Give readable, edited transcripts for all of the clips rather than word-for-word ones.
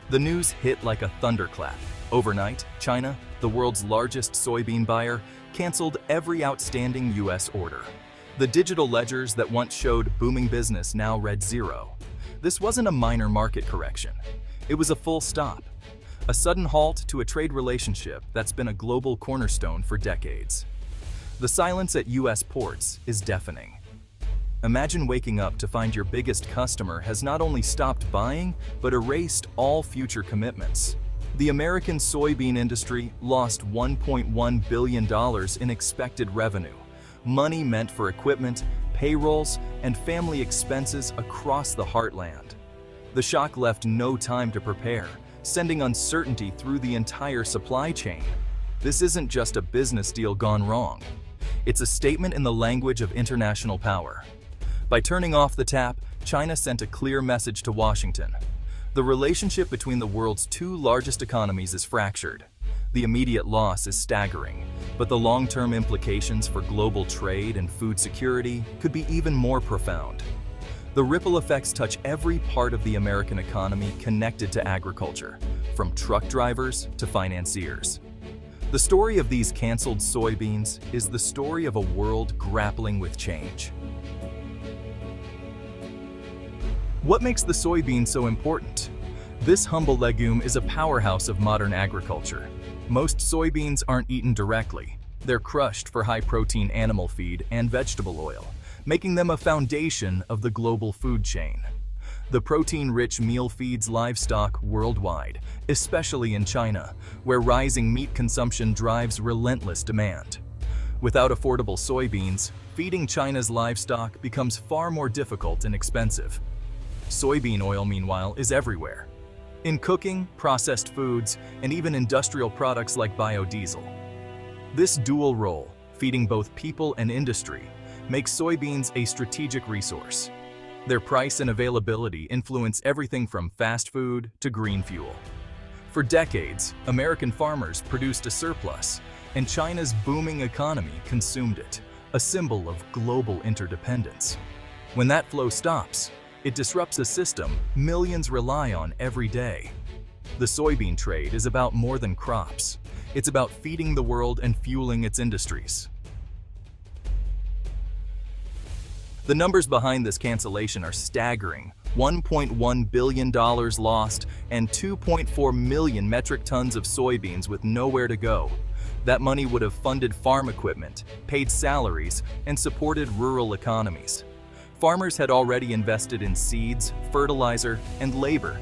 The news hit like a thunderclap. Overnight, China, the world's largest soybean buyer, canceled every outstanding US order. The digital ledgers that once showed booming business now read zero. This wasn't a minor market correction. It was a full stop. A sudden halt to a trade relationship that's been a global cornerstone for decades. The silence at US ports is deafening. Imagine waking up to find your biggest customer has not only stopped buying, but erased all future commitments. The American soybean industry lost $1.1 billion in expected revenue, money meant for equipment, payrolls, and family expenses across the heartland. The shock left no time to prepare, sending uncertainty through the entire supply chain. This isn't just a business deal gone wrong. It's a statement in the language of international power. By turning off the tap, China sent a clear message to Washington. The relationship between the world's two largest economies is fractured. The immediate loss is staggering, but the long-term implications for global trade and food security could be even more profound. The ripple effects touch every part of the American economy connected to agriculture, from truck drivers to financiers. The story of these canceled soybeans is the story of a world grappling with change. What makes the soybean so important? This humble legume is a powerhouse of modern agriculture. Most soybeans aren't eaten directly. They're crushed for high-protein animal feed and vegetable oil, making them a foundation of the global food chain. The protein-rich meal feeds livestock worldwide, especially in China, where rising meat consumption drives relentless demand. Without affordable soybeans, feeding China's livestock becomes far more difficult and expensive. Soybean oil, meanwhile, is everywhere. In cooking, processed foods, and even industrial products like biodiesel. This dual role, feeding both people and industry, makes soybeans a strategic resource. Their price and availability influence everything from fast food to green fuel. For decades, American farmers produced a surplus, and China's booming economy consumed it, a symbol of global interdependence. When that flow stops, it disrupts a system millions rely on every day. The soybean trade is about more than crops. It's about feeding the world and fueling its industries. The numbers behind this cancellation are staggering. $1.1 billion lost and 2.4 million metric tons of soybeans with nowhere to go. That money would have funded farm equipment, paid salaries, and supported rural economies. Farmers had already invested in seeds, fertilizer, and labor,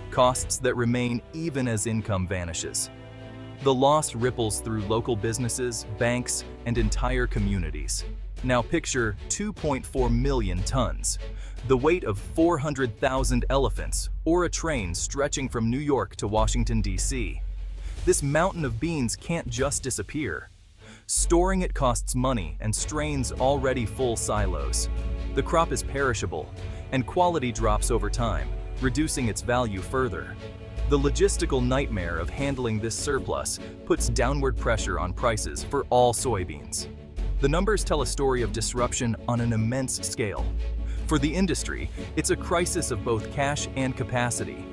costs that remain even as income vanishes. The loss ripples through local businesses, banks, and entire communities. Now picture 2.4 million tons, the weight of 400,000 elephants, or a train stretching from New York to Washington, D.C. This mountain of beans can't just disappear. Storing it costs money and strains already full silos. The crop is perishable, and quality drops over time, reducing its value further. The logistical nightmare of handling this surplus puts downward pressure on prices for all soybeans. The numbers tell a story of disruption on an immense scale. For the industry, it's a crisis of both cash and capacity.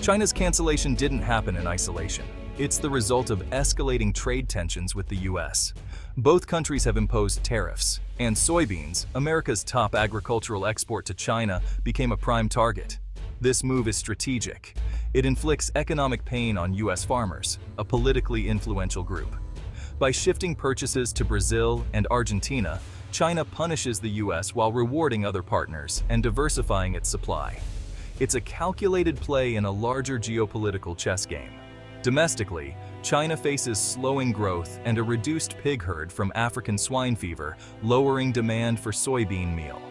China's cancellation didn't happen in isolation. It's the result of escalating trade tensions with the US. Both countries have imposed tariffs, and soybeans, America's top agricultural export to China, became a prime target. This move is strategic. It inflicts economic pain on US farmers, a politically influential group. By shifting purchases to Brazil and Argentina, China punishes the US while rewarding other partners and diversifying its supply. It's a calculated play in a larger geopolitical chess game. Domestically, China faces slowing growth and a reduced pig herd from African swine fever, lowering demand for soybean meal.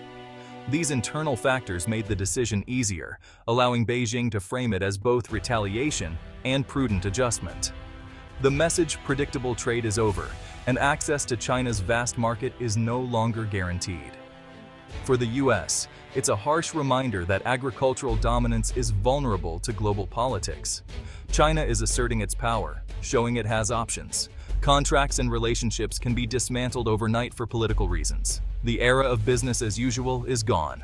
These internal factors made the decision easier, allowing Beijing to frame it as both retaliation and prudent adjustment. The message predictable trade is over, and access to China's vast market is no longer guaranteed. For the US, it's a harsh reminder that agricultural dominance is vulnerable to global politics. China is asserting its power, showing it has options. Contracts and relationships can be dismantled overnight for political reasons. The era of business as usual is gone.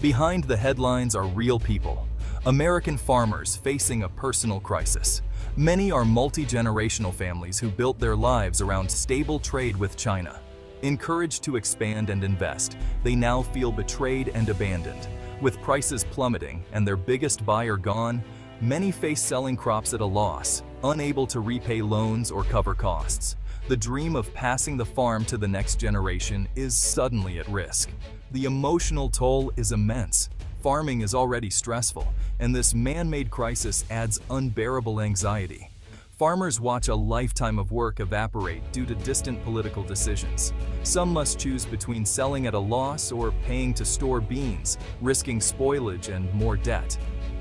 Behind the headlines are real people, American farmers facing a personal crisis. Many are multi-generational families who built their lives around stable trade with China. Encouraged to expand and invest, they now feel betrayed and abandoned. With prices plummeting and their biggest buyer gone, many face selling crops at a loss, unable to repay loans or cover costs. The dream of passing the farm to the next generation is suddenly at risk. The emotional toll is immense. Farming is already stressful, and this man-made crisis adds unbearable anxiety. Farmers watch a lifetime of work evaporate due to distant political decisions. Some must choose between selling at a loss or paying to store beans, risking spoilage and more debt.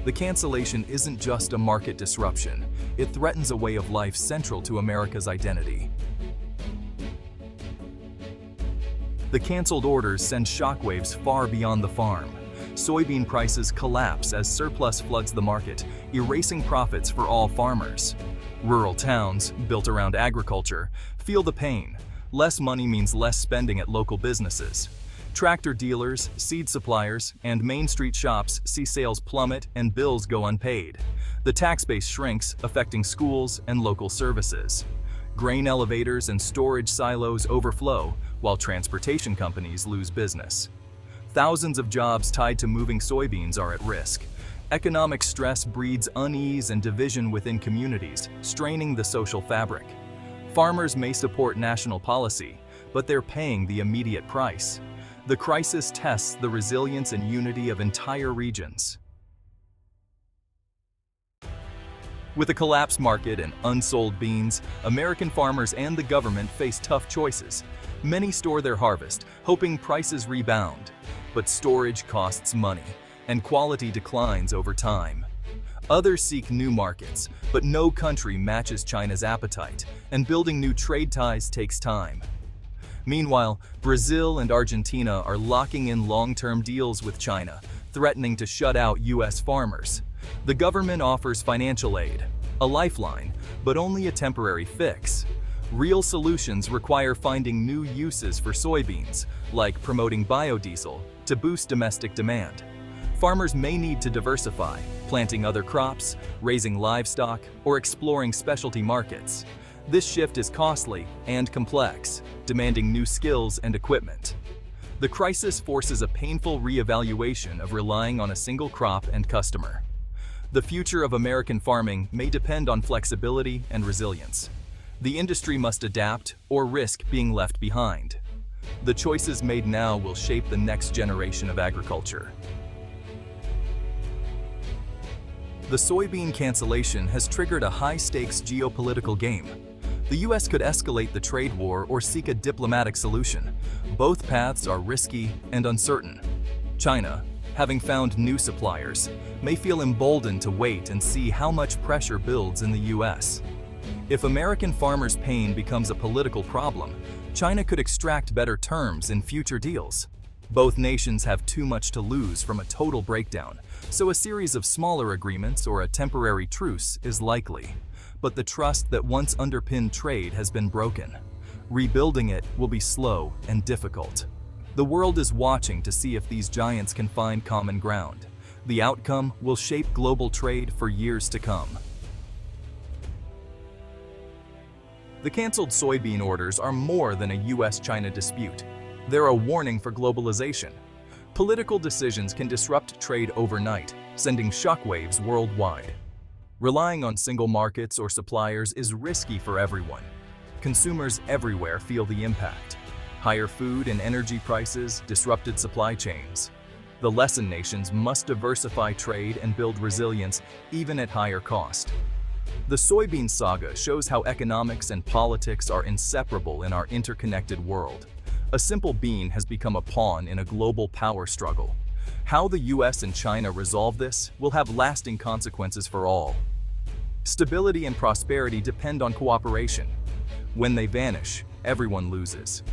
The cancellation isn't just a market disruption, it threatens a way of life central to America's identity. The canceled orders send shockwaves far beyond the farm. Soybean prices collapse as surplus floods the market, erasing profits for all farmers. Rural towns, built around agriculture, feel the pain. Less money means less spending at local businesses. Tractor dealers, seed suppliers, and Main Street shops see sales plummet and bills go unpaid. The tax base shrinks, affecting schools and local services. Grain elevators and storage silos overflow, while transportation companies lose business. Thousands of jobs tied to moving soybeans are at risk. Economic stress breeds unease and division within communities, straining the social fabric. Farmers may support national policy, but they're paying the immediate price. The crisis tests the resilience and unity of entire regions. With a collapsed market and unsold beans, American farmers and the government face tough choices. Many store their harvest, hoping prices rebound. But storage costs money, and quality declines over time. Others seek new markets, but no country matches China's appetite, and building new trade ties takes time. Meanwhile, Brazil and Argentina are locking in long-term deals with China, threatening to shut out U.S. farmers. The government offers financial aid, a lifeline, but only a temporary fix. Real solutions require finding new uses for soybeans, like promoting biodiesel, to boost domestic demand. Farmers may need to diversify, planting other crops, raising livestock, or exploring specialty markets. This shift is costly and complex, demanding new skills and equipment. The crisis forces a painful reevaluation of relying on a single crop and customer. The future of American farming may depend on flexibility and resilience. The industry must adapt or risk being left behind. The choices made now will shape the next generation of agriculture. The soybean cancellation has triggered a high-stakes geopolitical game. The U.S. could escalate the trade war or seek a diplomatic solution. Both paths are risky and uncertain. China, having found new suppliers, may feel emboldened to wait and see how much pressure builds in the U.S. If American farmers' pain becomes a political problem, China could extract better terms in future deals. Both nations have too much to lose from a total breakdown, so a series of smaller agreements or a temporary truce is likely. But the trust that once underpinned trade has been broken. Rebuilding it will be slow and difficult. The world is watching to see if these giants can find common ground. The outcome will shape global trade for years to come. The canceled soybean orders are more than a US-China dispute. They're a warning for globalization. Political decisions can disrupt trade overnight, sending shockwaves worldwide. Relying on single markets or suppliers is risky for everyone. Consumers everywhere feel the impact. Higher food and energy prices, disrupted supply chains. The lesson nations must diversify trade and build resilience even at higher cost. The soybean saga shows how economics and politics are inseparable in our interconnected world. A simple bean has become a pawn in a global power struggle. How the US and China resolve this will have lasting consequences for all. Stability and prosperity depend on cooperation. When they vanish, everyone loses.